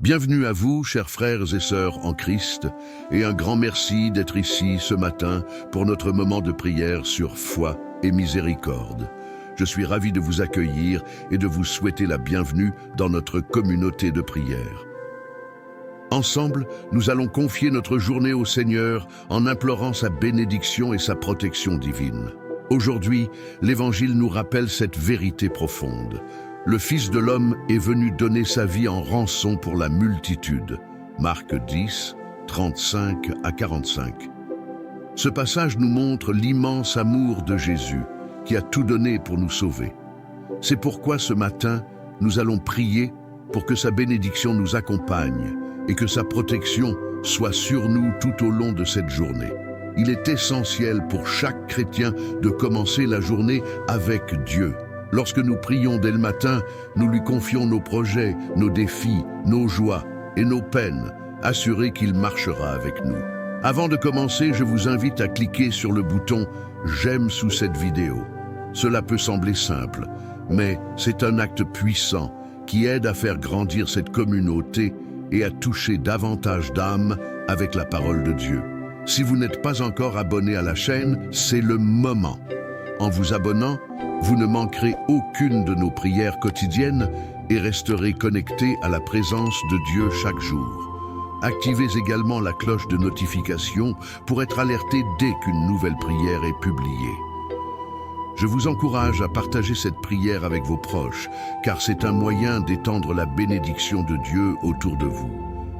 Bienvenue à vous, chers frères et sœurs en Christ, et un grand merci d'être ici ce matin pour notre moment de prière sur foi et miséricorde. Je suis ravi de vous accueillir et de vous souhaiter la bienvenue dans notre communauté de prière. Ensemble, nous allons confier notre journée au Seigneur en implorant sa bénédiction et sa protection divine. Aujourd'hui, l'Évangile nous rappelle cette vérité profonde. Le Fils de l'homme est venu donner sa vie en rançon pour la multitude. Marc 10, 35 à 45. Ce passage nous montre l'immense amour de Jésus, qui a tout donné pour nous sauver. C'est pourquoi ce matin, nous allons prier pour que sa bénédiction nous accompagne et que sa protection soit sur nous tout au long de cette journée. Il est essentiel pour chaque chrétien de commencer la journée avec Dieu. Lorsque nous prions dès le matin, nous lui confions nos projets, nos défis, nos joies et nos peines, assurés qu'il marchera avec nous. Avant de commencer, je vous invite à cliquer sur le bouton « J'aime » sous cette vidéo. Cela peut sembler simple, mais c'est un acte puissant qui aide à faire grandir cette communauté et à toucher davantage d'âmes avec la parole de Dieu. Si vous n'êtes pas encore abonné à la chaîne, c'est le moment. En vous abonnant, vous ne manquerez aucune de nos prières quotidiennes et resterez connectés à la présence de Dieu chaque jour. Activez également la cloche de notification pour être alerté dès qu'une nouvelle prière est publiée. Je vous encourage à partager cette prière avec vos proches, car c'est un moyen d'étendre la bénédiction de Dieu autour de vous.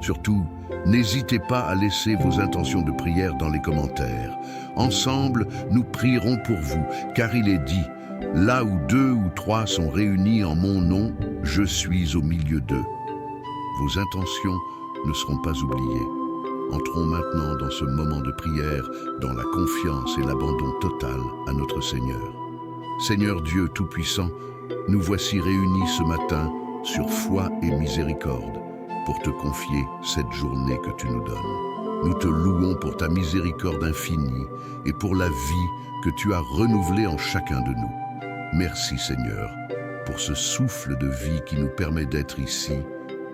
Surtout, n'hésitez pas à laisser vos intentions de prière dans les commentaires. Ensemble, nous prierons pour vous, car il est dit « Là où 2 ou 3 sont réunis en mon nom, je suis au milieu d'eux ». Vos intentions ne seront pas oubliées. Entrons maintenant dans ce moment de prière, dans la confiance et l'abandon total à notre Seigneur. Seigneur Dieu Tout-Puissant, nous voici réunis ce matin sur foi et miséricorde pour te confier cette journée que tu nous donnes. Nous te louons pour ta miséricorde infinie et pour la vie que tu as renouvelée en chacun de nous. Merci Seigneur pour ce souffle de vie qui nous permet d'être ici,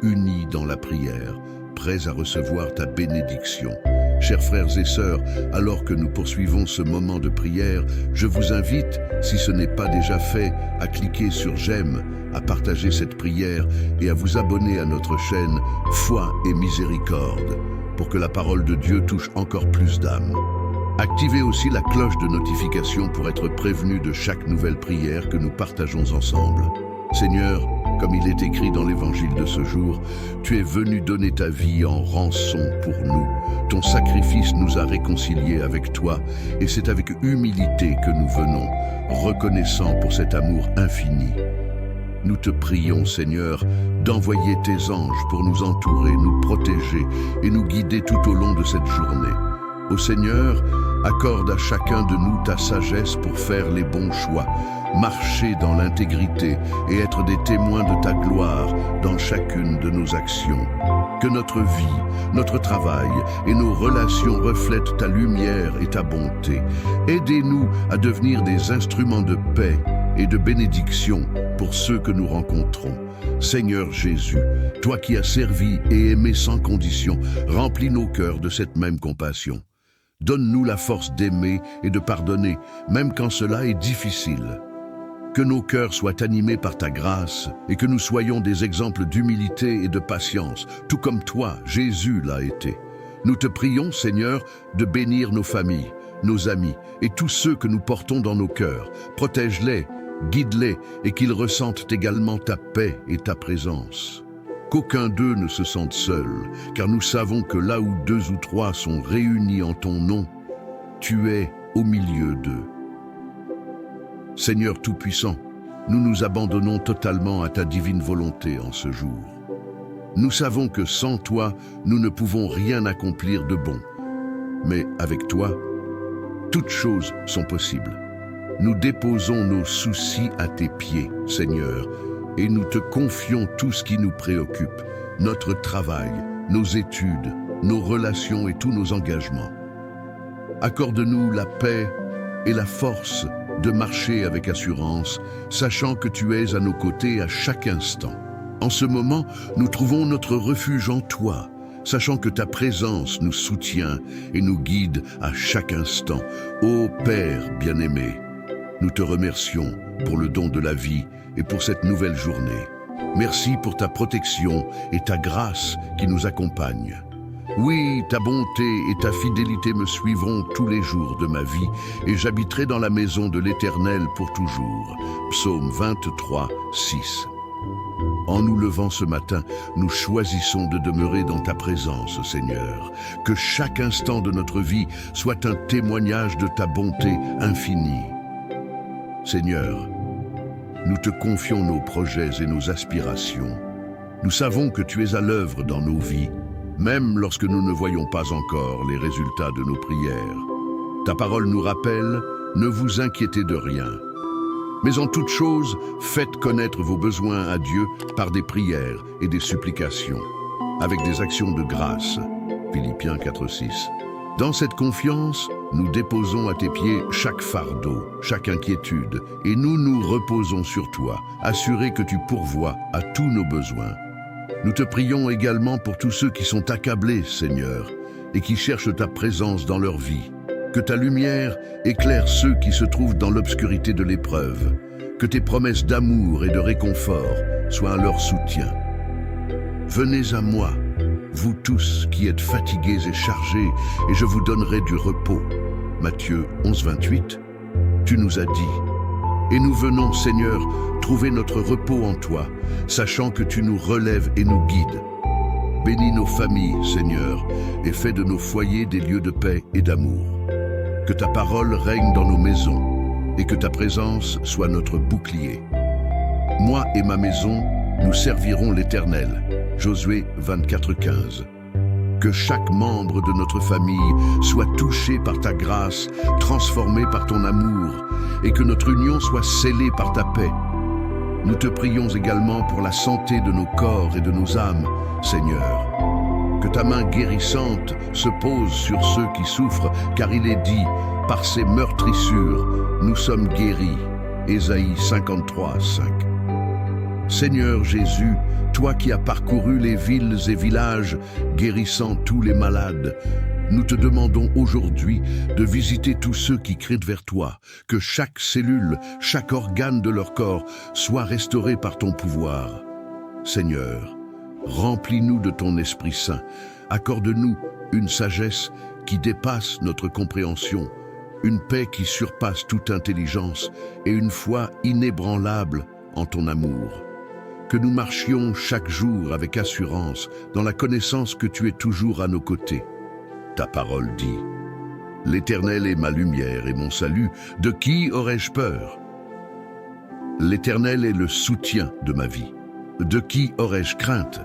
unis dans la prière, prêts à recevoir ta bénédiction. Chers frères et sœurs, alors que nous poursuivons ce moment de prière, je vous invite, si ce n'est pas déjà fait, à cliquer sur j'aime, à partager cette prière et à vous abonner à notre chaîne Foi et Miséricorde pour que la parole de Dieu touche encore plus d'âmes. Activez aussi la cloche de notification pour être prévenu de chaque nouvelle prière que nous partageons ensemble. Seigneur, comme il est écrit dans l'évangile de ce jour, tu es venu donner ta vie en rançon pour nous. Ton sacrifice nous a réconciliés avec toi et c'est avec humilité que nous venons, reconnaissant pour cet amour infini. Nous te prions, Seigneur, d'envoyer tes anges pour nous entourer, nous protéger et nous guider tout au long de cette journée. Ô Seigneur, accorde à chacun de nous ta sagesse pour faire les bons choix, marcher dans l'intégrité et être des témoins de ta gloire dans chacune de nos actions. Que notre vie, notre travail et nos relations reflètent ta lumière et ta bonté. Aidez-nous à devenir des instruments de paix et de bénédiction pour ceux que nous rencontrons. Seigneur Jésus, toi qui as servi et aimé sans condition, remplis nos cœurs de cette même compassion. Donne-nous la force d'aimer et de pardonner, même quand cela est difficile. Que nos cœurs soient animés par ta grâce et que nous soyons des exemples d'humilité et de patience, tout comme toi, Jésus, l'a été. Nous te prions, Seigneur, de bénir nos familles, nos amis et tous ceux que nous portons dans nos cœurs. Protège-les, guide-les et qu'ils ressentent également ta paix et ta présence. Qu'aucun d'eux ne se sente seul, car nous savons que là où 2 ou 3 sont réunis en ton nom, tu es au milieu d'eux. Seigneur Tout-Puissant, nous nous abandonnons totalement à ta divine volonté en ce jour. Nous savons que sans toi, nous ne pouvons rien accomplir de bon. Mais avec toi, toutes choses sont possibles. Nous déposons nos soucis à tes pieds, Seigneur, et nous te confions tout ce qui nous préoccupe, notre travail, nos études, nos relations et tous nos engagements. Accorde-nous la paix et la force de marcher avec assurance, sachant que tu es à nos côtés à chaque instant. En ce moment, nous trouvons notre refuge en toi, sachant que ta présence nous soutient et nous guide à chaque instant. Ô Père bien-aimé, nous te remercions pour le don de la vie et pour cette nouvelle journée. Merci pour ta protection et ta grâce qui nous accompagnent. Oui, ta bonté et ta fidélité me suivront tous les jours de ma vie et j'habiterai dans la maison de l'Éternel pour toujours. Psaume 23, 6. En nous levant ce matin, nous choisissons de demeurer dans ta présence, Seigneur. Que chaque instant de notre vie soit un témoignage de ta bonté infinie. Seigneur, nous te confions nos projets et nos aspirations. Nous savons que tu es à l'œuvre dans nos vies, même lorsque nous ne voyons pas encore les résultats de nos prières. Ta parole nous rappelle, ne vous inquiétez de rien. Mais en toute chose, faites connaître vos besoins à Dieu par des prières et des supplications, avec des actions de grâce. Philippiens 4:6. Dans cette confiance, nous déposons à tes pieds chaque fardeau, chaque inquiétude, et nous nous reposons sur toi, assurés que tu pourvois à tous nos besoins. Nous te prions également pour tous ceux qui sont accablés, Seigneur, et qui cherchent ta présence dans leur vie. Que ta lumière éclaire ceux qui se trouvent dans l'obscurité de l'épreuve. Que tes promesses d'amour et de réconfort soient leur soutien. Venez à moi, vous tous qui êtes fatigués et chargés, et je vous donnerai du repos. Matthieu 11:28. Tu nous as dit, et nous venons, Seigneur, trouver notre repos en toi, sachant que tu nous relèves et nous guides. Bénis nos familles, Seigneur, et fais de nos foyers des lieux de paix et d'amour. Que ta parole règne dans nos maisons, et que ta présence soit notre bouclier. Moi et ma maison, nous servirons l'Éternel. Josué 24:15. Que chaque membre de notre famille soit touché par ta grâce, transformé par ton amour, et que notre union soit scellée par ta paix. Nous te prions également pour la santé de nos corps et de nos âmes, Seigneur. Que ta main guérissante se pose sur ceux qui souffrent, car il est dit, par ses meurtrissures, nous sommes guéris. Ésaïe 53:5. Seigneur Jésus, toi qui as parcouru les villes et villages, guérissant tous les malades, nous te demandons aujourd'hui de visiter tous ceux qui crient vers toi, que chaque cellule, chaque organe de leur corps soit restauré par ton pouvoir. Seigneur, remplis-nous de ton Esprit Saint, accorde-nous une sagesse qui dépasse notre compréhension, une paix qui surpasse toute intelligence et une foi inébranlable en ton amour. Que nous marchions chaque jour avec assurance dans la connaissance que tu es toujours à nos côtés. Ta parole dit, « L'Éternel est ma lumière et mon salut, de qui aurais-je peur? L'Éternel est le soutien de ma vie, de qui aurais-je crainte? »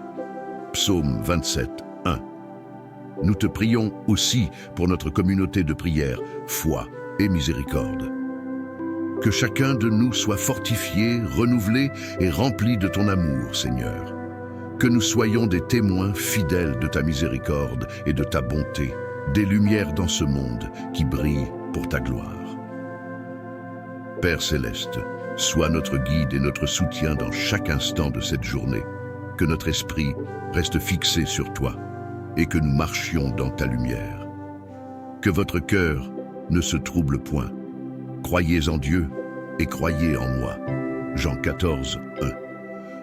Psaume 27:1. Nous te prions aussi pour notre communauté de prière, foi et miséricorde. Que chacun de nous soit fortifié, renouvelé et rempli de ton amour, Seigneur. Que nous soyons des témoins fidèles de ta miséricorde et de ta bonté, des lumières dans ce monde qui brillent pour ta gloire. Père céleste, sois notre guide et notre soutien dans chaque instant de cette journée. Que notre esprit reste fixé sur toi et que nous marchions dans ta lumière. Que votre cœur ne se trouble point. Croyez en Dieu et croyez en moi. Jean 14:1.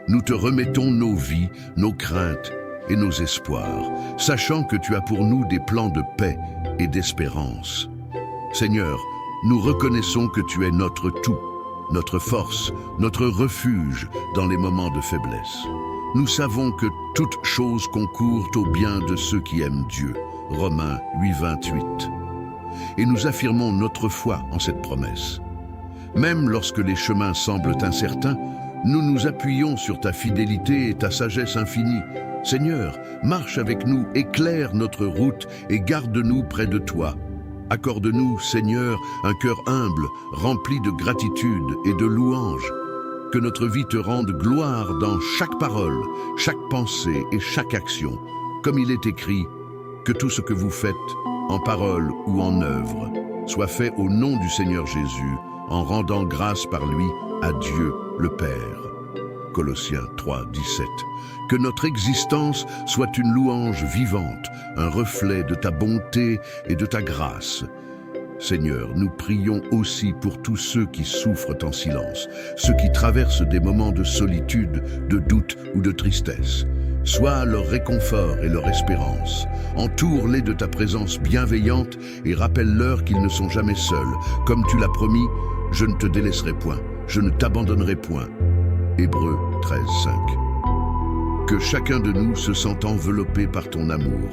Nous te remettons nos vies, nos craintes et nos espoirs, sachant que tu as pour nous des plans de paix et d'espérance. Seigneur, nous reconnaissons que tu es notre tout, notre force, notre refuge dans les moments de faiblesse. Nous savons que toutes choses concourent au bien de ceux qui aiment Dieu. Romains 8:28. Et nous affirmons notre foi en cette promesse. Même lorsque les chemins semblent incertains, nous nous appuyons sur ta fidélité et ta sagesse infinie. Seigneur, marche avec nous, éclaire notre route et garde-nous près de toi. Accorde-nous, Seigneur, un cœur humble, rempli de gratitude et de louange. Que notre vie te rende gloire dans chaque parole, chaque pensée et chaque action. Comme il est écrit, que tout ce que vous faites, en parole ou en œuvre, soit fait au nom du Seigneur Jésus, en rendant grâce par lui à Dieu le Père. Colossiens 3, 17. Que notre existence soit une louange vivante, un reflet de ta bonté et de ta grâce. Seigneur, nous prions aussi pour tous ceux qui souffrent en silence, ceux qui traversent des moments de solitude, de doute ou de tristesse. Sois leur réconfort et leur espérance. Entoure-les de ta présence bienveillante et rappelle-leur qu'ils ne sont jamais seuls. Comme tu l'as promis, je ne te délaisserai point, je ne t'abandonnerai point. Hébreux 13, 5. Que chacun de nous se sente enveloppé par ton amour.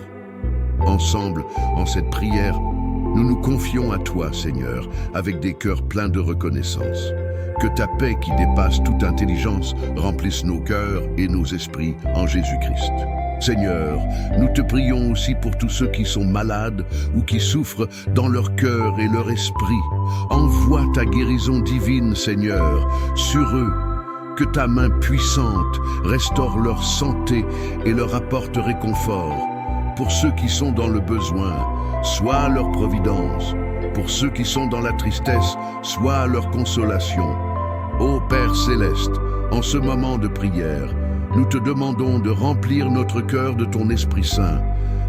Ensemble, en cette prière, nous nous confions à toi, Seigneur, avec des cœurs pleins de reconnaissance. Que ta paix qui dépasse toute intelligence remplisse nos cœurs et nos esprits en Jésus-Christ. Seigneur, nous te prions aussi pour tous ceux qui sont malades ou qui souffrent dans leur cœur et leur esprit. Envoie ta guérison divine, Seigneur, sur eux. Que ta main puissante restaure leur santé et leur apporte réconfort. Pour ceux qui sont dans le besoin, sois leur providence. Pour ceux qui sont dans la tristesse, sois leur consolation. Ô Père céleste, en ce moment de prière, nous te demandons de remplir notre cœur de ton Esprit Saint,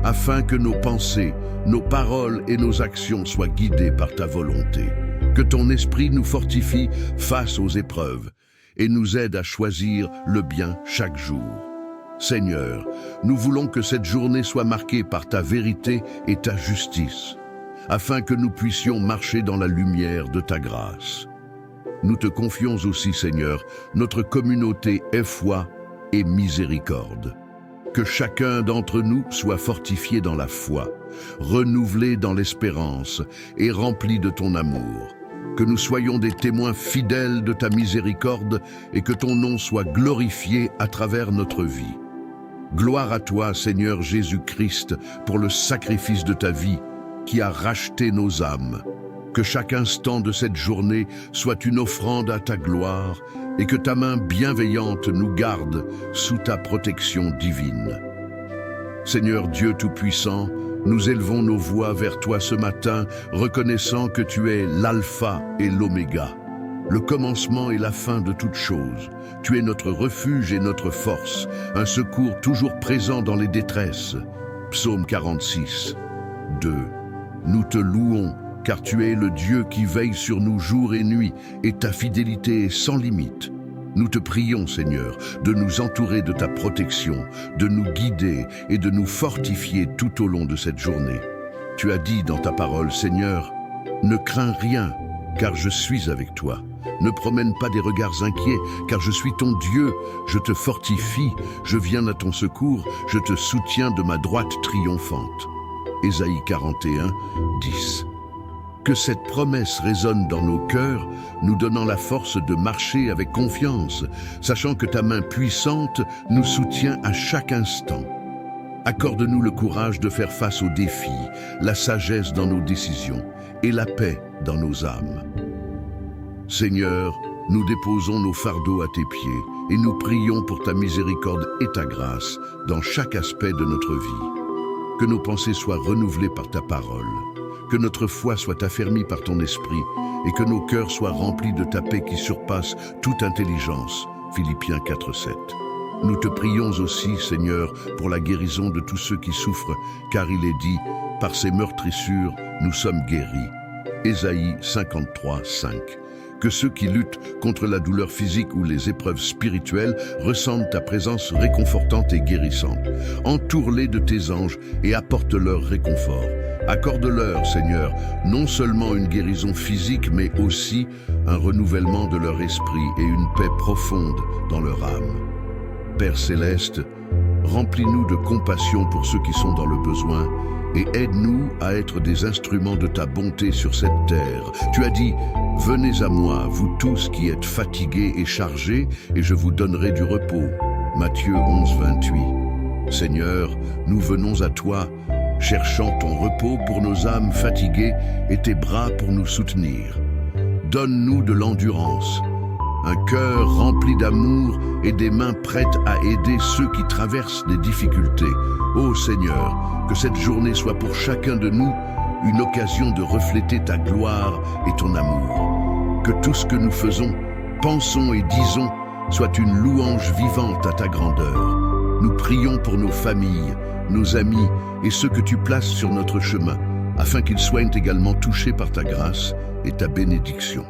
afin que nos pensées, nos paroles et nos actions soient guidées par ta volonté. Que ton Esprit nous fortifie face aux épreuves et nous aide à choisir le bien chaque jour. Seigneur, nous voulons que cette journée soit marquée par ta vérité et ta justice, afin que nous puissions marcher dans la lumière de ta grâce. Nous te confions aussi, Seigneur, notre communauté aie foi et miséricorde. Que chacun d'entre nous soit fortifié dans la foi, renouvelé dans l'espérance et rempli de ton amour. Que nous soyons des témoins fidèles de ta miséricorde et que ton nom soit glorifié à travers notre vie. Gloire à toi, Seigneur Jésus-Christ, pour le sacrifice de ta vie qui a racheté nos âmes. Que chaque instant de cette journée soit une offrande à ta gloire et que ta main bienveillante nous garde sous ta protection divine. Seigneur Dieu Tout-Puissant, nous élevons nos voix vers toi ce matin, reconnaissant que tu es l'alpha et l'oméga, le commencement et la fin de toutes choses. Tu es notre refuge et notre force, un secours toujours présent dans les détresses. Psaume 46, 2. Nous te louons, car tu es le Dieu qui veille sur nous jour et nuit, et ta fidélité est sans limite. Nous te prions, Seigneur, de nous entourer de ta protection, de nous guider et de nous fortifier tout au long de cette journée. Tu as dit dans ta parole, Seigneur, « Ne crains rien, car je suis avec toi. Ne promène pas des regards inquiets, car je suis ton Dieu. Je te fortifie, je viens à ton secours, je te soutiens de ma droite triomphante. » Ésaïe 41, 10. Que cette promesse résonne dans nos cœurs, nous donnant la force de marcher avec confiance, sachant que ta main puissante nous soutient à chaque instant. Accorde-nous le courage de faire face aux défis, la sagesse dans nos décisions et la paix dans nos âmes. Seigneur, nous déposons nos fardeaux à tes pieds et nous prions pour ta miséricorde et ta grâce dans chaque aspect de notre vie. Que nos pensées soient renouvelées par ta parole. Que notre foi soit affermie par ton esprit et que nos cœurs soient remplis de ta paix qui surpasse toute intelligence. Philippiens 4, 7. Nous te prions aussi, Seigneur, pour la guérison de tous ceux qui souffrent, car il est dit, par ses meurtrissures, nous sommes guéris. Ésaïe 53, 5. Que ceux qui luttent contre la douleur physique ou les épreuves spirituelles ressentent ta présence réconfortante et guérissante. Entoure-les de tes anges et apporte-leur réconfort. Accorde-leur, Seigneur, non seulement une guérison physique, mais aussi un renouvellement de leur esprit et une paix profonde dans leur âme. Père céleste, remplis-nous de compassion pour ceux qui sont dans le besoin et aide-nous à être des instruments de ta bonté sur cette terre. Tu as dit, « Venez à moi, vous tous qui êtes fatigués et chargés, et je vous donnerai du repos. » Matthieu 11, 28. Seigneur, nous venons à toi, cherchant ton repos pour nos âmes fatiguées et tes bras pour nous soutenir. Donne-nous de l'endurance, un cœur rempli d'amour et des mains prêtes à aider ceux qui traversent des difficultés. Ô Seigneur, que cette journée soit pour chacun de nous une occasion de refléter ta gloire et ton amour. Que tout ce que nous faisons, pensons et disons soit une louange vivante à ta grandeur. Nous prions pour nos familles, nos amis et ceux que tu places sur notre chemin, afin qu'ils soient également touchés par ta grâce et ta bénédiction.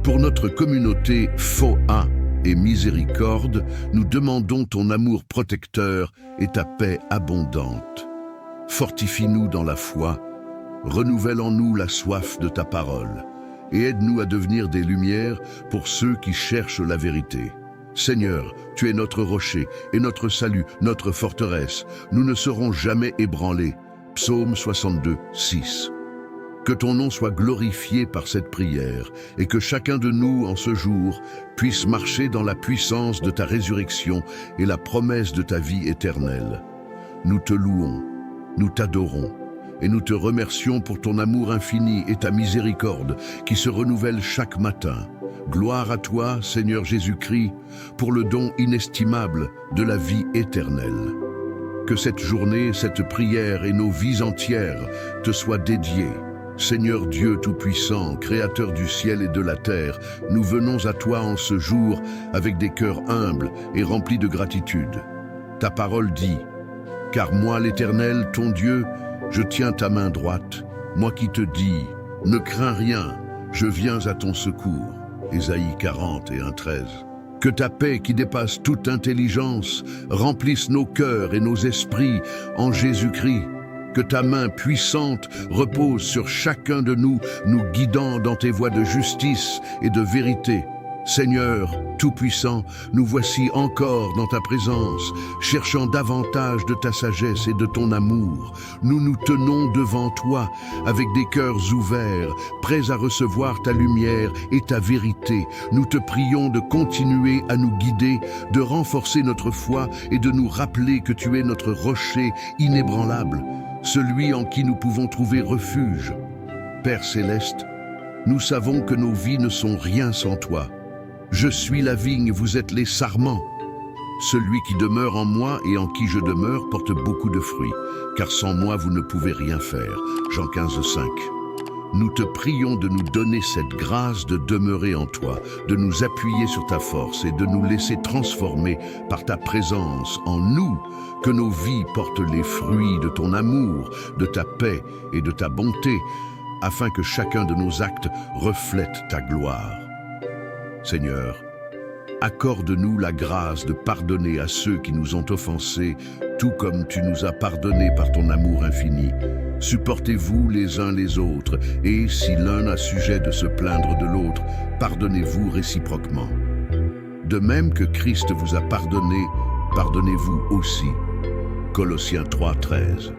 Pour notre communauté Foi et Miséricorde, nous demandons ton amour protecteur et ta paix abondante. Fortifie-nous dans la foi, renouvelle en nous la soif de ta parole et aide-nous à devenir des lumières pour ceux qui cherchent la vérité. Seigneur, tu es notre rocher et notre salut, notre forteresse. Nous ne serons jamais ébranlés. Psaume 62, 6. Que ton nom soit glorifié par cette prière et que chacun de nous, en ce jour, puisse marcher dans la puissance de ta résurrection et la promesse de ta vie éternelle. Nous te louons, nous t'adorons et nous te remercions pour ton amour infini et ta miséricorde qui se renouvelle chaque matin. Gloire à toi, Seigneur Jésus-Christ, pour le don inestimable de la vie éternelle. Que cette journée, cette prière et nos vies entières te soient dédiées. Seigneur Dieu Tout-Puissant, Créateur du ciel et de la terre, nous venons à toi en ce jour avec des cœurs humbles et remplis de gratitude. Ta parole dit, « Car moi, l'Éternel, ton Dieu, je tiens ta main droite, moi qui te dis, ne crains rien, je viens à ton secours. » Ésaïe 40 et 1,13. Que ta paix qui dépasse toute intelligence remplisse nos cœurs et nos esprits en Jésus-Christ. Que ta main puissante repose sur chacun de nous, nous guidant dans tes voies de justice et de vérité. Seigneur, Tout-Puissant, nous voici encore dans ta présence, cherchant davantage de ta sagesse et de ton amour. Nous nous tenons devant toi avec des cœurs ouverts, prêts à recevoir ta lumière et ta vérité. Nous te prions de continuer à nous guider, de renforcer notre foi et de nous rappeler que tu es notre rocher inébranlable, celui en qui nous pouvons trouver refuge. Père céleste, nous savons que nos vies ne sont rien sans toi. Je suis la vigne, vous êtes les sarments. Celui qui demeure en moi et en qui je demeure porte beaucoup de fruits, car sans moi vous ne pouvez rien faire. Jean 15, 5. Nous te prions de nous donner cette grâce de demeurer en toi, de nous appuyer sur ta force et de nous laisser transformer par ta présence en nous, que nos vies portent les fruits de ton amour, de ta paix et de ta bonté, afin que chacun de nos actes reflète ta gloire. Seigneur, accorde-nous la grâce de pardonner à ceux qui nous ont offensés, tout comme tu nous as pardonnés par ton amour infini. Supportez-vous les uns les autres, et si l'un a sujet de se plaindre de l'autre, pardonnez-vous réciproquement. De même que Christ vous a pardonné, pardonnez-vous aussi. Colossiens 3, 13.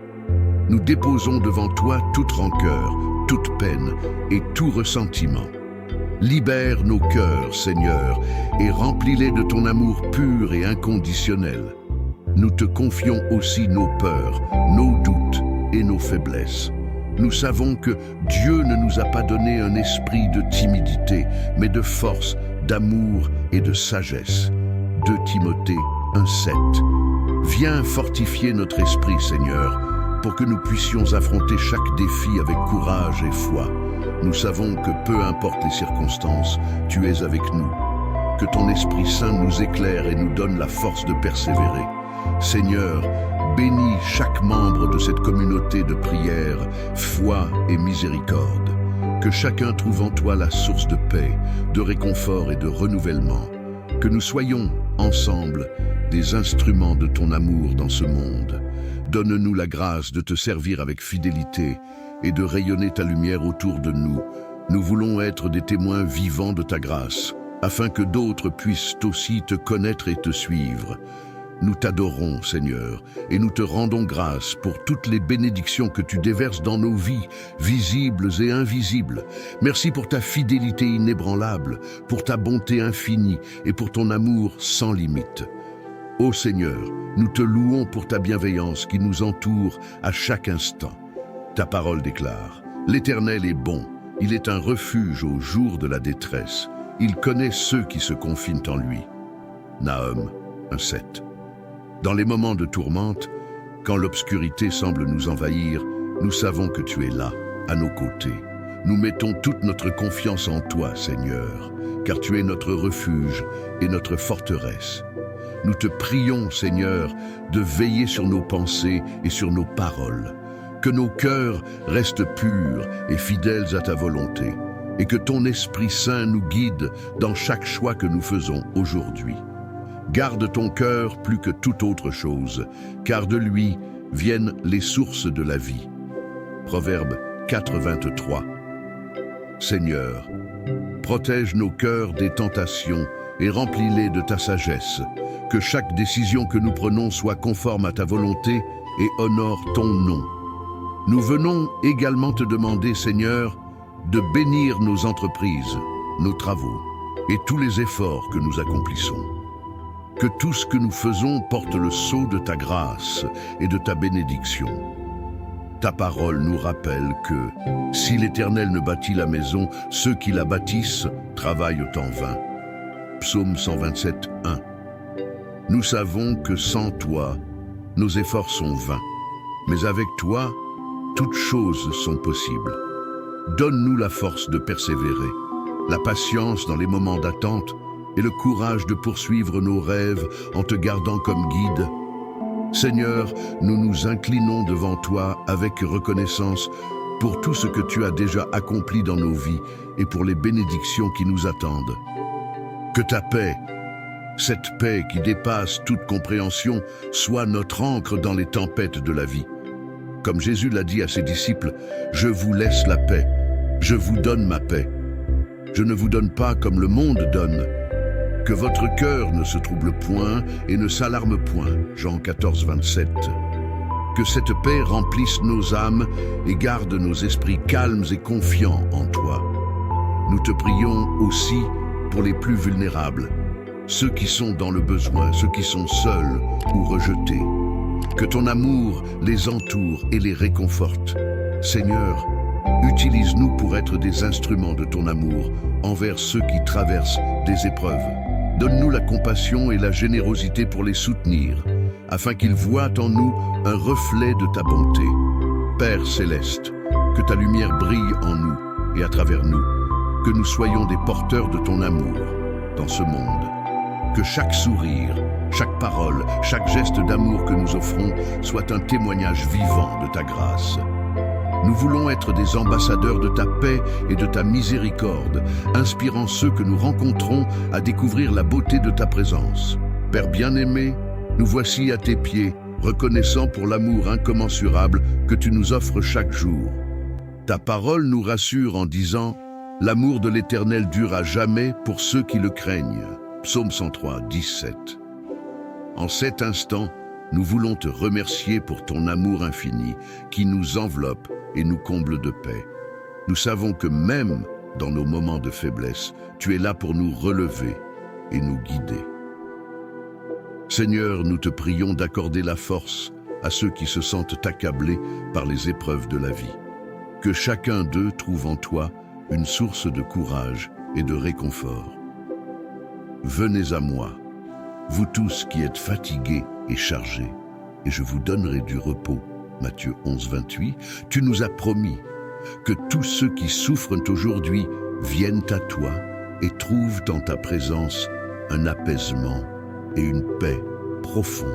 Nous déposons devant toi toute rancœur, toute peine et tout ressentiment. Libère nos cœurs, Seigneur, et remplis-les de ton amour pur et inconditionnel. Nous te confions aussi nos peurs, nos doutes et nos faiblesses. Nous savons que Dieu ne nous a pas donné un esprit de timidité, mais de force, d'amour et de sagesse. 2 Timothée 1,7. Viens fortifier notre esprit, Seigneur, pour que nous puissions affronter chaque défi avec courage et foi. Nous savons que peu importe les circonstances, tu es avec nous. Que ton Esprit Saint nous éclaire et nous donne la force de persévérer. Seigneur, bénis chaque membre de cette communauté de prière, foi et miséricorde. Que chacun trouve en toi la source de paix, de réconfort et de renouvellement. Que nous soyons, ensemble, des instruments de ton amour dans ce monde. Donne-nous la grâce de te servir avec fidélité et de rayonner ta lumière autour de nous. Nous voulons être des témoins vivants de ta grâce, afin que d'autres puissent aussi te connaître et te suivre. Nous t'adorons, Seigneur, et nous te rendons grâce pour toutes les bénédictions que tu déverses dans nos vies, visibles et invisibles. Merci pour ta fidélité inébranlable, pour ta bonté infinie et pour ton amour sans limite. Ô Seigneur, nous te louons pour ta bienveillance qui nous entoure à chaque instant. Ta parole déclare, « L'Éternel est bon, il est un refuge au jour de la détresse. Il connaît ceux qui se confient en lui. » Nahum 1,7. Dans les moments de tourmente, quand l'obscurité semble nous envahir, nous savons que tu es là, à nos côtés. Nous mettons toute notre confiance en toi, Seigneur. car tu es notre refuge et notre forteresse. Nous te prions, Seigneur, de veiller sur nos pensées et sur nos paroles, que nos cœurs restent purs et fidèles à ta volonté, et que ton Esprit Saint nous guide dans chaque choix que nous faisons aujourd'hui. Garde ton cœur plus que toute autre chose, car de lui viennent les sources de la vie. Proverbe 4:23. Seigneur, protège nos cœurs des tentations et remplis-les de ta sagesse, que chaque décision que nous prenons soit conforme à ta volonté et honore ton nom. Nous venons également te demander, Seigneur, de bénir nos entreprises, nos travaux et tous les efforts que nous accomplissons. Que tout ce que nous faisons porte le sceau de ta grâce et de ta bénédiction. Ta parole nous rappelle que, si l'Éternel ne bâtit la maison, ceux qui la bâtissent travaillent en vain. Psaume 127:1. Nous savons que sans toi, nos efforts sont vains, mais avec toi, toutes choses sont possibles. Donne-nous la force de persévérer, la patience dans les moments d'attente et le courage de poursuivre nos rêves en te gardant comme guide. Seigneur, nous nous inclinons devant toi avec reconnaissance pour tout ce que tu as déjà accompli dans nos vies et pour les bénédictions qui nous attendent. Que ta paix, cette paix qui dépasse toute compréhension, soit notre ancre dans les tempêtes de la vie. Comme Jésus l'a dit à ses disciples, « Je vous laisse la paix, je vous donne ma paix. Je ne vous donne pas comme le monde donne. Que votre cœur ne se trouble point et ne s'alarme point. » Jean 14:27. Que cette paix remplisse nos âmes et garde nos esprits calmes et confiants en toi. Nous te prions aussi pour les plus vulnérables, ceux qui sont dans le besoin, ceux qui sont seuls ou rejetés. Que ton amour les entoure et les réconforte. Seigneur, utilise-nous pour être des instruments de ton amour envers ceux qui traversent des épreuves. Donne-nous la compassion et la générosité pour les soutenir, afin qu'ils voient en nous un reflet de ta bonté. Père céleste, que ta lumière brille en nous et à travers nous, que nous soyons des porteurs de ton amour dans ce monde. Que chaque sourire, chaque parole, chaque geste d'amour que nous offrons soit un témoignage vivant de ta grâce. Nous voulons être des ambassadeurs de ta paix et de ta miséricorde, inspirant ceux que nous rencontrons à découvrir la beauté de ta présence. Père bien-aimé, nous voici à tes pieds, reconnaissants pour l'amour incommensurable que tu nous offres chaque jour. Ta parole nous rassure en disant « L'amour de l'Éternel dure à jamais pour ceux qui le craignent ». Psaume 103:17. En cet instant, nous voulons te remercier pour ton amour infini qui nous enveloppe et nous comble de paix. Nous savons que même dans nos moments de faiblesse, tu es là pour nous relever et nous guider. Seigneur, nous te prions d'accorder la force à ceux qui se sentent accablés par les épreuves de la vie. Que chacun d'eux trouve en toi une source de courage et de réconfort. Venez à moi, vous tous qui êtes fatigués et chargés, et je vous donnerai du repos. Matthieu 11:28, tu nous as promis que tous ceux qui souffrent aujourd'hui viennent à toi et trouvent en ta présence un apaisement et une paix profonde.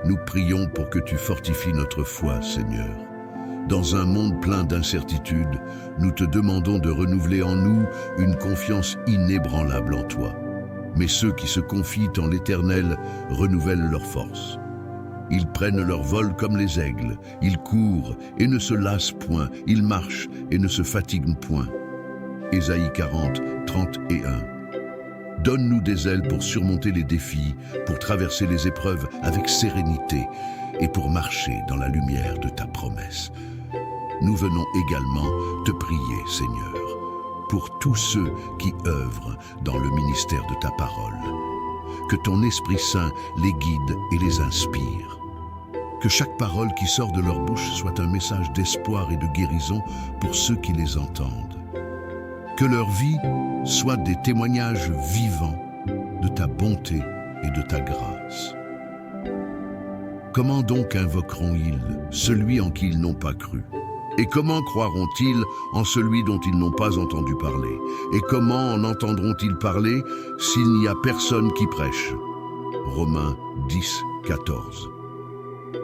Nous prions pour que tu fortifies notre foi, Seigneur. Dans un monde plein d'incertitudes, nous te demandons de renouveler en nous une confiance inébranlable en toi. Mais ceux qui se confient en l'Éternel renouvellent leur force. Ils prennent leur vol comme les aigles, ils courent et ne se lassent point, ils marchent et ne se fatiguent point. Ésaïe 40:31. Donne-nous des ailes pour surmonter les défis, pour traverser les épreuves avec sérénité et pour marcher dans la lumière de ta promesse. Nous venons également te prier, Seigneur, pour tous ceux qui œuvrent dans le ministère de ta parole. Que ton Esprit Saint les guide et les inspire. Que chaque parole qui sort de leur bouche soit un message d'espoir et de guérison pour ceux qui les entendent. Que leur vie soit des témoignages vivants de ta bonté et de ta grâce. Comment donc invoqueront-ils celui en qui ils n'ont pas cru? Et comment croiront-ils en celui dont ils n'ont pas entendu parler? Et comment en entendront-ils parler s'il n'y a personne qui prêche? Romains 10, 14.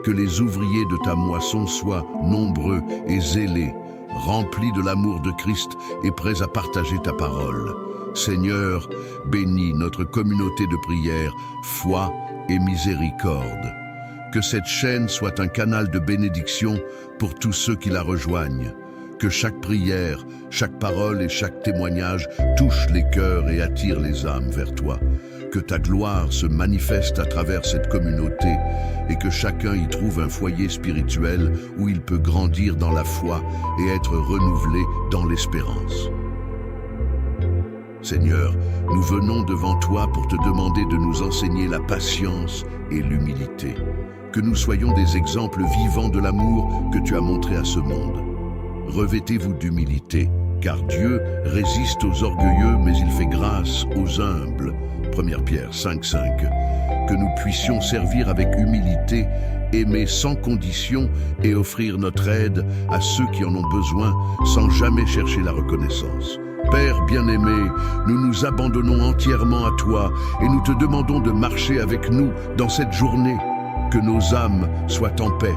Que les ouvriers de ta moisson soient nombreux et zélés, remplis de l'amour de Christ et prêts à partager ta parole. Seigneur, bénis notre communauté de prière, foi et miséricorde. Que cette chaîne soit un canal de bénédiction pour tous ceux qui la rejoignent. Que chaque prière, chaque parole et chaque témoignage touche les cœurs et attire les âmes vers toi. Que ta gloire se manifeste à travers cette communauté et que chacun y trouve un foyer spirituel où il peut grandir dans la foi et être renouvelé dans l'espérance. Seigneur, nous venons devant toi pour te demander de nous enseigner la patience et l'humilité. Que nous soyons des exemples vivants de l'amour que tu as montré à ce monde. Revêtez-vous d'humilité, car Dieu résiste aux orgueilleux, mais il fait grâce aux humbles. 1 Pierre 5,5. Que nous puissions servir avec humilité, aimer sans condition et offrir notre aide à ceux qui en ont besoin sans jamais chercher la reconnaissance. Père bien-aimé, nous nous abandonnons entièrement à toi et nous te demandons de marcher avec nous dans cette journée. Que nos âmes soient en paix,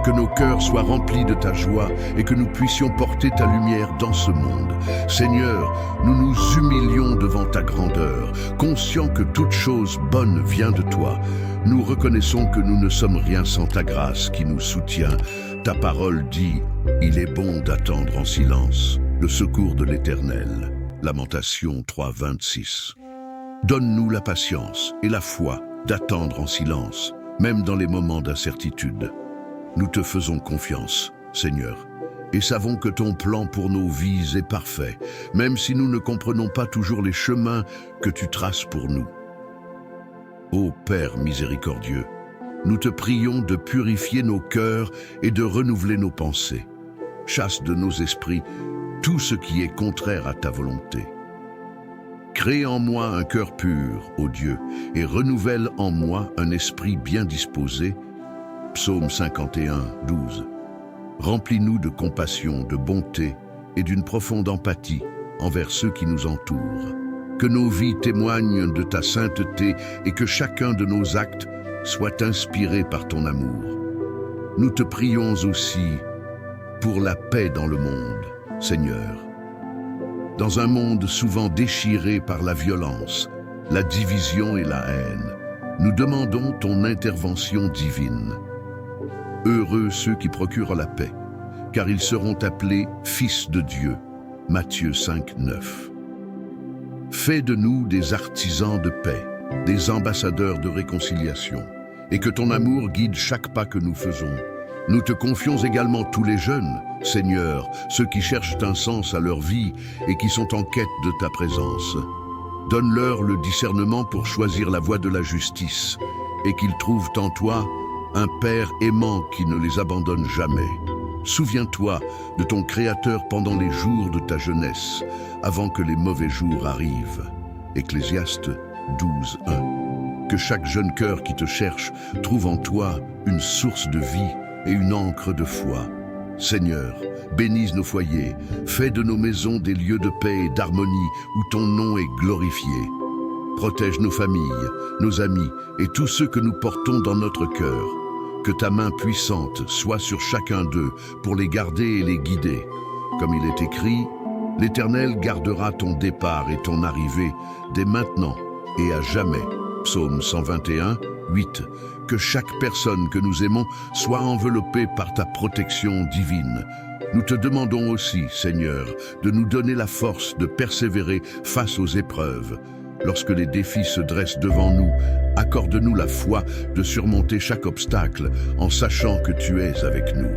que nos cœurs soient remplis de ta joie et que nous puissions porter ta lumière dans ce monde. Seigneur, nous nous humilions devant ta grandeur, conscients que toute chose bonne vient de toi. Nous reconnaissons que nous ne sommes rien sans ta grâce qui nous soutient. Ta parole dit « Il est bon d'attendre en silence le secours de l'Éternel ». Lamentation 3, 26. Donne-nous la patience et la foi d'attendre en silence, même dans les moments d'incertitude. Nous te faisons confiance, Seigneur, et savons que ton plan pour nos vies est parfait, même si nous ne comprenons pas toujours les chemins que tu traces pour nous. Ô Père miséricordieux, nous te prions de purifier nos cœurs et de renouveler nos pensées. Chasse de nos esprits tout ce qui est contraire à ta volonté. Crée en moi un cœur pur, ô Dieu, et renouvelle en moi un esprit bien disposé. Psaume 51, 12. Remplis-nous de compassion, de bonté et d'une profonde empathie envers ceux qui nous entourent. Que nos vies témoignent de ta sainteté et que chacun de nos actes soit inspiré par ton amour. Nous te prions aussi pour la paix dans le monde, Seigneur. Dans un monde souvent déchiré par la violence, la division et la haine, nous demandons ton intervention divine. Heureux ceux qui procurent la paix, car ils seront appelés fils de Dieu. Matthieu 5, 9. Fais de nous des artisans de paix, des ambassadeurs de réconciliation, et que ton amour guide chaque pas que nous faisons. Nous te confions également tous les jeunes, Seigneur, ceux qui cherchent un sens à leur vie et qui sont en quête de ta présence. Donne-leur le discernement pour choisir la voie de la justice et qu'ils trouvent en toi un Père aimant qui ne les abandonne jamais. Souviens-toi de ton Créateur pendant les jours de ta jeunesse, avant que les mauvais jours arrivent. Ecclésiaste 12, 1. Que chaque jeune cœur qui te cherche trouve en toi une source de vie et une ancre de foi. Seigneur, bénisse nos foyers, fais de nos maisons des lieux de paix et d'harmonie où ton nom est glorifié. Protège nos familles, nos amis et tous ceux que nous portons dans notre cœur. Que ta main puissante soit sur chacun d'eux pour les garder et les guider. Comme il est écrit, l'Éternel gardera ton départ et ton arrivée dès maintenant et à jamais. Psaume 121, 8. Que chaque personne que nous aimons soit enveloppée par ta protection divine. Nous te demandons aussi, Seigneur, de nous donner la force de persévérer face aux épreuves. Lorsque les défis se dressent devant nous, accorde-nous la foi de surmonter chaque obstacle en sachant que tu es avec nous.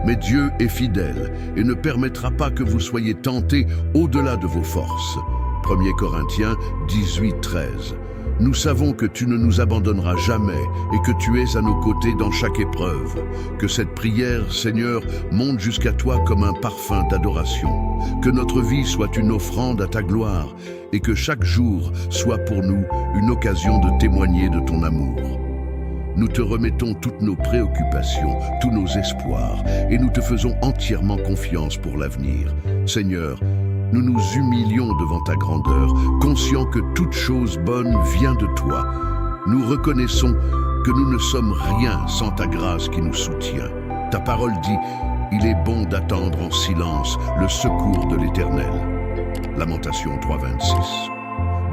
Mais Dieu est fidèle et ne permettra pas que vous soyez tentés au-delà de vos forces. 1 Corinthiens 18, 13. Nous savons que tu ne nous abandonneras jamais et que tu es à nos côtés dans chaque épreuve. Que cette prière, Seigneur, monte jusqu'à toi comme un parfum d'adoration. Que notre vie soit une offrande à ta gloire et que chaque jour soit pour nous une occasion de témoigner de ton amour. nous te remettons toutes nos préoccupations, tous nos espoirs, et nous te faisons entièrement confiance pour l'avenir. Seigneur, nous nous humilions devant ta grandeur, conscients que toute chose bonne vient de toi. Nous reconnaissons que nous ne sommes rien sans ta grâce qui nous soutient. Ta parole dit, il est bon d'attendre en silence le secours de l'Éternel. Lamentation 3:26.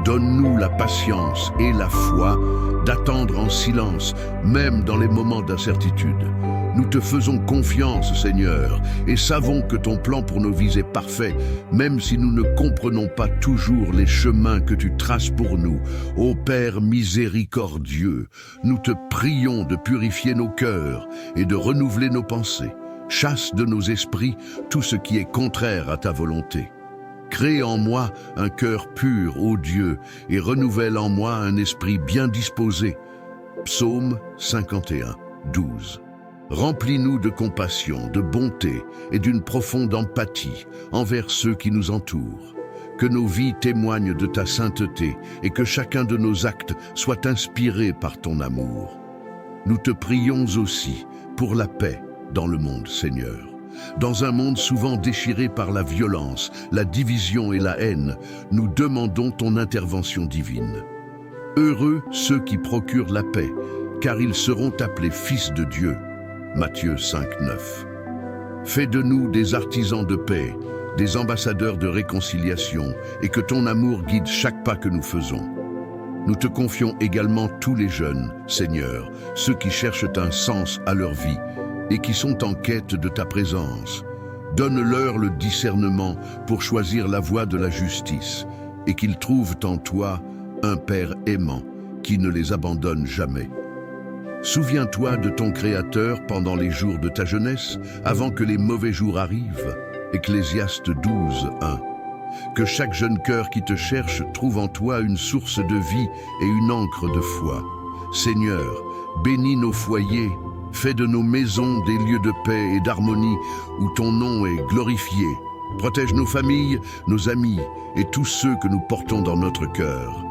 Donne-nous la patience et la foi d'attendre en silence, même dans les moments d'incertitude. Nous te faisons confiance, Seigneur, et savons que ton plan pour nos vies est parfait, même si nous ne comprenons pas toujours les chemins que tu traces pour nous. Ô Père miséricordieux, nous te prions de purifier nos cœurs et de renouveler nos pensées. Chasse de nos esprits tout ce qui est contraire à ta volonté. Crée en moi un cœur pur, ô Dieu, et renouvelle en moi un esprit bien disposé. Psaume 51, 12. Remplis-nous de compassion, de bonté et d'une profonde empathie envers ceux qui nous entourent. Que nos vies témoignent de ta sainteté et que chacun de nos actes soit inspiré par ton amour. Nous te prions aussi pour la paix dans le monde, Seigneur. Dans un monde souvent déchiré par la violence, la division et la haine, nous demandons ton intervention divine. Heureux ceux qui procurent la paix, car ils seront appelés fils de Dieu. Matthieu 5, 9. Fais de nous des artisans de paix, des ambassadeurs de réconciliation, et que ton amour guide chaque pas que nous faisons. Nous te confions également tous les jeunes, Seigneur, ceux qui cherchent un sens à leur vie et qui sont en quête de ta présence. Donne-leur le discernement pour choisir la voie de la justice et qu'ils trouvent en toi un Père aimant qui ne les abandonne jamais. Souviens-toi de ton Créateur pendant les jours de ta jeunesse, avant que les mauvais jours arrivent. Ecclésiaste 12, 1. Que chaque jeune cœur qui te cherche trouve en toi une source de vie et une ancre de foi. Seigneur, bénis nos foyers, fais de nos maisons des lieux de paix et d'harmonie où ton nom est glorifié. Protège nos familles, nos amis et tous ceux que nous portons dans notre cœur.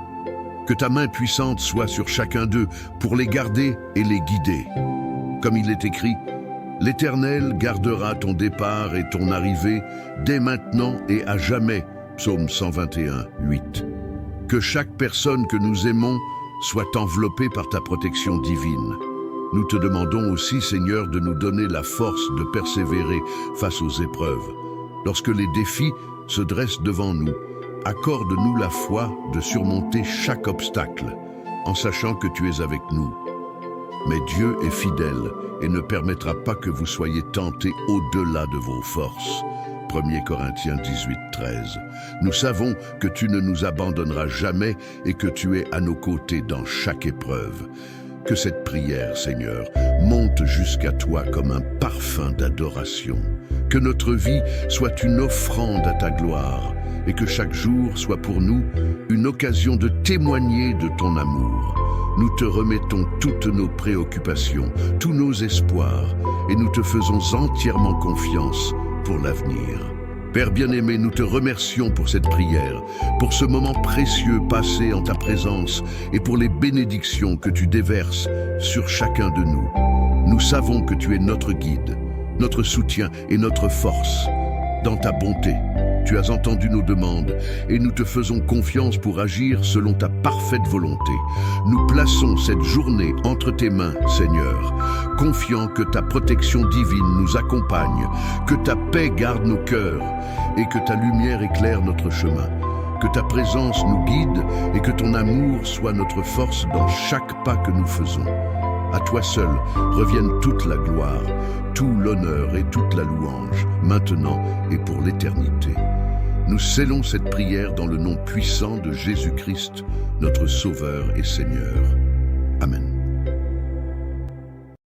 Que ta main puissante soit sur chacun d'eux pour les garder et les guider. Comme il est écrit, l'Éternel gardera ton départ et ton arrivée dès maintenant et à jamais. Psaume 121, 8. Que chaque personne que nous aimons soit enveloppée par ta protection divine. Nous te demandons aussi, Seigneur, de nous donner la force de persévérer face aux épreuves. Lorsque les défis se dressent devant nous, accorde-nous la foi de surmonter chaque obstacle, en sachant que tu es avec nous. Mais Dieu est fidèle et ne permettra pas que vous soyez tentés au-delà de vos forces. 1 Corinthiens 18, 13. Nous savons que tu ne nous abandonneras jamais et que tu es à nos côtés dans chaque épreuve. Que cette prière, Seigneur, monte jusqu'à toi comme un parfum d'adoration. Que notre vie soit une offrande à ta gloire et que chaque jour soit pour nous une occasion de témoigner de ton amour. Nous te remettons toutes nos préoccupations, tous nos espoirs et nous te faisons entièrement confiance pour l'avenir. Père bien-aimé, nous te remercions pour cette prière, pour ce moment précieux passé en ta présence et pour les bénédictions que tu déverses sur chacun de nous. Nous savons que tu es notre guide, notre soutien et notre force. Dans ta bonté, tu as entendu nos demandes et nous te faisons confiance pour agir selon ta parfaite volonté. Nous plaçons cette journée entre tes mains, Seigneur, confiant que ta protection divine nous accompagne, que ta paix garde nos cœurs et que ta lumière éclaire notre chemin. Que ta présence nous guide et que ton amour soit notre force dans chaque pas que nous faisons. À toi seul revienne toute la gloire, tout l'honneur et toute la louange, maintenant et pour l'éternité. Nous scellons cette prière dans le nom puissant de Jésus-Christ, notre Sauveur et Seigneur. Amen.